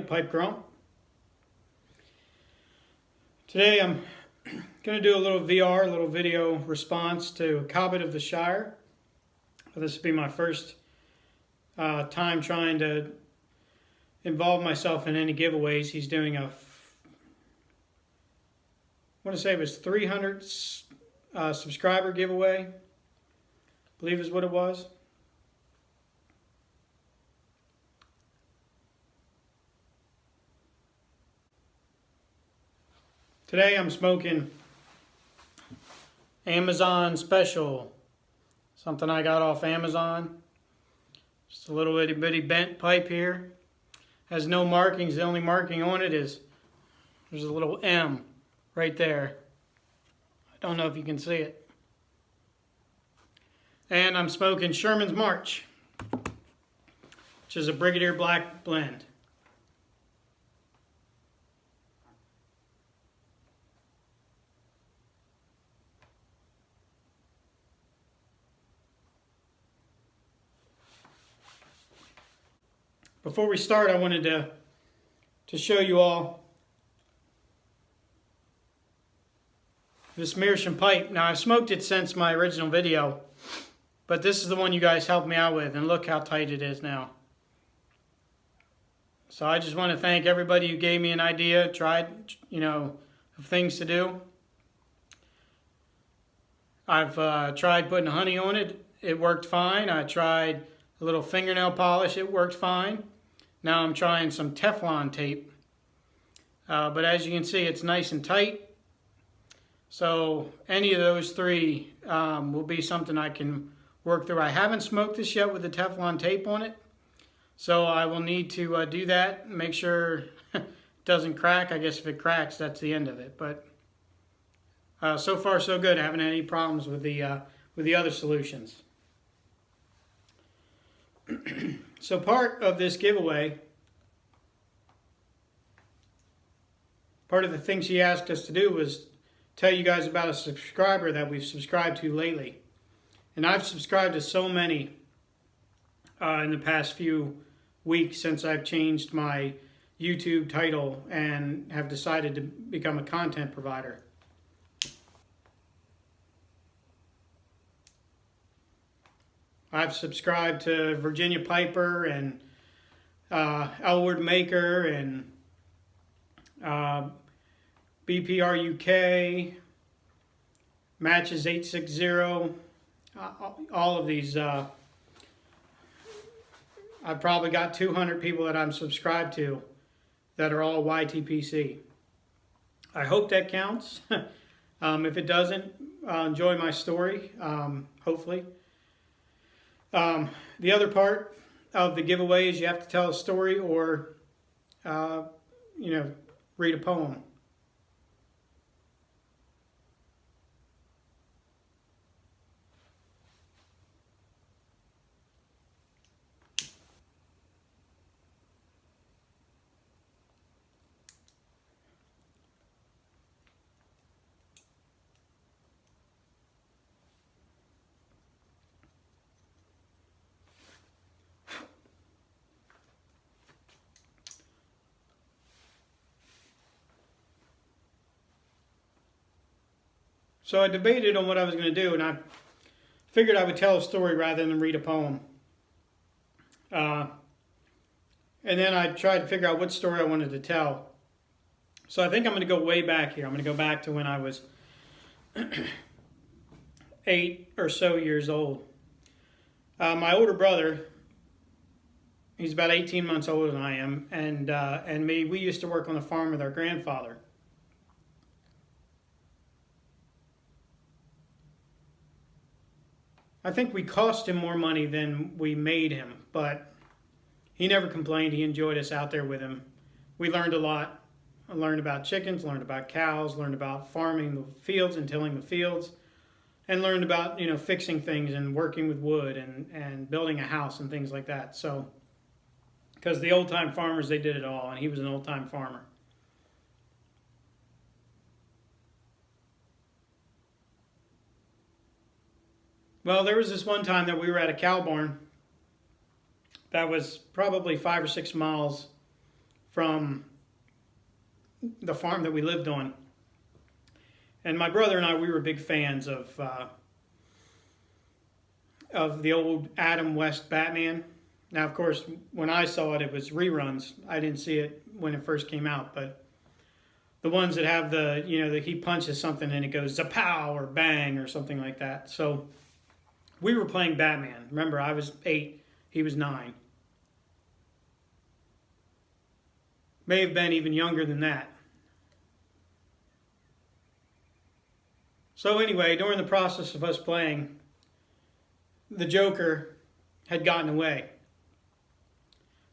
Pipe Grump. Today I'm going to do a little VR, a little video response to Cobbit of the Shire. This will be my first time trying to involve myself in any giveaways. He's doing I want to say it was 300 subscriber giveaway, I believe is what it was. Today I'm smoking Amazon Special, something I got off Amazon. Just a little itty bitty bent pipe here. Has no markings. The only marking on it is there's a little M right there. I don't know if you can see it. And I'm smoking Sherman's March, which is a Brigadier Black blend. Before we start, I wanted to show you all this Meerschaum pipe. Now, I've smoked it since my original video, but this is the one you guys helped me out with, and look how tight it is now. So I just want to thank everybody who gave me an idea, tried, of things to do. I've tried putting honey on it. It worked fine. I tried a little fingernail polish. It worked fine. Now I'm trying some Teflon tape. But as you can see, it's nice and tight. So any of those three will be something I can work through. I haven't smoked this yet with the Teflon tape on it. So I will need to do that, make sure it doesn't crack. I guess if it cracks, that's the end of it. But so far so good. I haven't had any problems with the other solutions. So part of this giveaway, part of the things he asked us to do was tell you guys about a subscriber that we've subscribed to lately. And I've subscribed to so many in the past few weeks since I've changed my YouTube title and have decided to become a content provider. I've subscribed to Virginia Piper and Elwood Maker and BPR UK, Matches 860, all of these. I've probably got 200 people that I'm subscribed to that are all YTPC. I hope that counts. If it doesn't, enjoy my story, hopefully. The other part of the giveaway is you have to tell a story or, read a poem. So I debated on what I was going to do, and I figured I would tell a story rather than read a poem. And then I tried to figure out what story I wanted to tell. So I think I'm going to go way back here. I'm going to go back to when I was 8 or so years old. My older brother, he's about 18 months older than I am, and me, we used to work on the farm with our grandfather. I think we cost him more money than we made him, but he never complained. He enjoyed us out there with him. We learned a lot. I learned about chickens, learned about cows, learned about farming the fields and tilling the fields, and learned about, fixing things and working with wood and building a house and things like that. So, because the old-time farmers, they did it all, and he was an old-time farmer. Well, there was this one time that we were at a cow barn that was probably 5 or 6 miles from the farm that we lived on. And my brother and I, we were big fans of the old Adam West Batman. Now, of course, when I saw it, it was reruns. I didn't see it when it first came out, but the ones that have the, that he punches something and it goes zapow or bang or something like that. So we were playing Batman. Remember, I was 8, he was 9. May have been even younger than that. So anyway, during the process of us playing, the Joker had gotten away.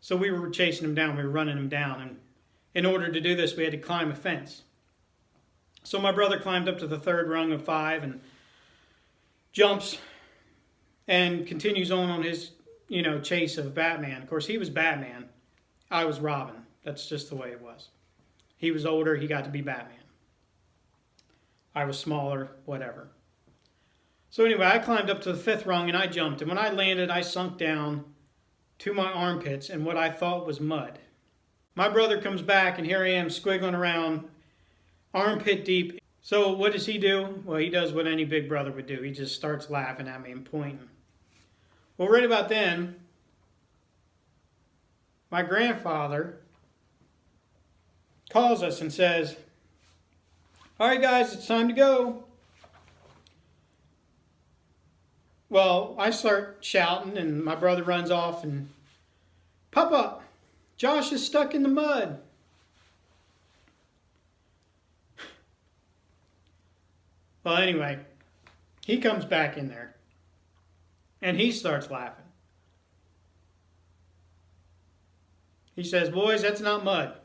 So we were chasing him down, we were running him down, and in order to do this, we had to climb a fence. So my brother climbed up to the 3rd rung of 5 and jumps and continues on his, chase of Batman. Of course, he was Batman. I was Robin. That's just the way it was. He was older, he got to be Batman. I was smaller, whatever. So anyway, I climbed up to the 5th rung and I jumped. And when I landed, I sunk down to my armpits in what I thought was mud. My brother comes back and here I am squiggling around armpit deep. So what does he do? Well, he does what any big brother would do. He just starts laughing at me and pointing. Well, right about then, my grandfather calls us and says, "All right, guys, it's time to go." Well, I start shouting and my brother runs off and, "Papa, Josh is stuck in the mud." Well, anyway, he comes back in there and he starts laughing. He says, "Boys, that's not mud."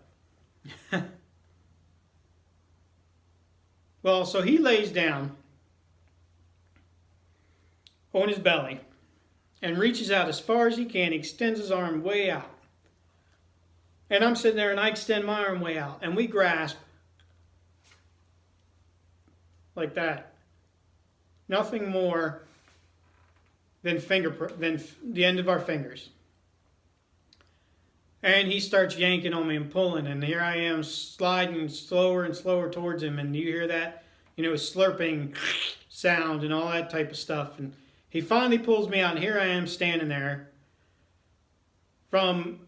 Well, so he lays down on his belly and reaches out as far as he can, extends his arm way out. And I'm sitting there and I extend my arm way out and we grasp like that. Nothing more than the end of our fingers. And he starts yanking on me and pulling, and here I am sliding slower and slower towards him, and you hear that, slurping sound and all that type of stuff. And he finally pulls me out, and here I am standing there from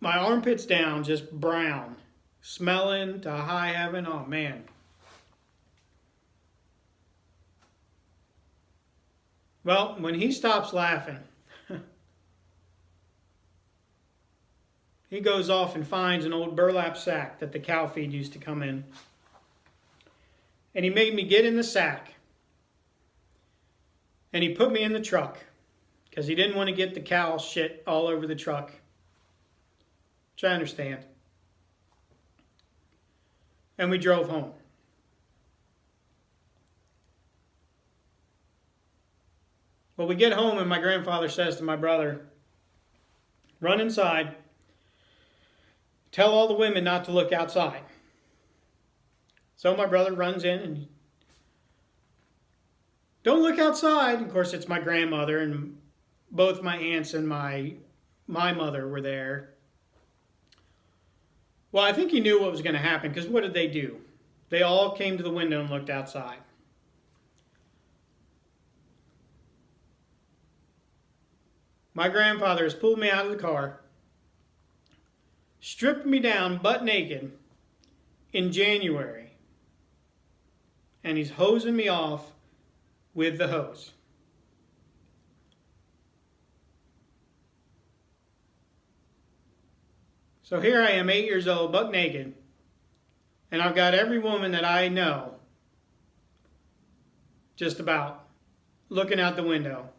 my armpits down, just brown, smelling to high heaven. Oh, man. Well, when he stops laughing, he goes off and finds an old burlap sack that the cow feed used to come in. And he made me get in the sack. And he put me in the truck because he didn't want to get the cow shit all over the truck. Which I understand. And we drove home. Well, we get home and my grandfather says to my brother, "Run inside. Tell all the women not to look outside." So my brother runs in and, "Don't look outside." Of course, it's my grandmother and both my aunts and my mother were there. Well, I think he knew what was going to happen because what did they do? They all came to the window and looked outside. My grandfather has pulled me out of the car, stripped me down butt naked in January, and he's hosing me off with the hose. So here I am, 8 years old, butt naked, and I've got every woman that I know just about looking out the window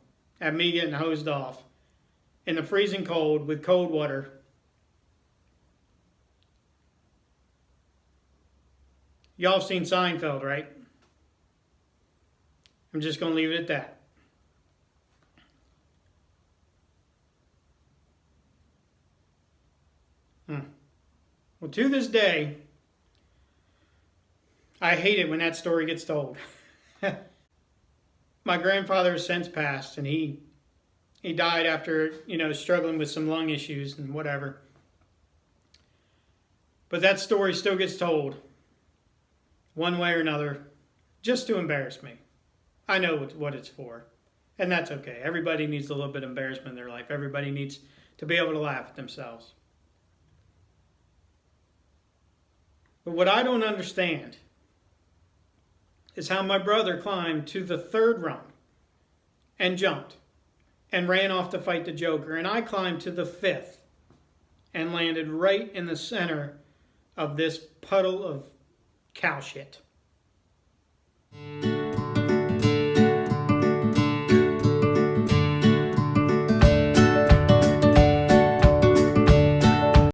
at me getting hosed off in the freezing cold with cold water. Y'all have seen Seinfeld, right? I'm just going to leave it at that. Well, to this day, I hate it when that story gets told. My grandfather has since passed, and he died after, struggling with some lung issues and whatever. But that story still gets told one way or another just to embarrass me. I know what it's for. And that's okay. Everybody needs a little bit of embarrassment in their life. Everybody needs to be able to laugh at themselves. But what I don't understand is how my brother climbed to the 3rd rung and jumped and ran off to fight the Joker. And I climbed to the 5th and landed right in the center of this puddle of cow shit.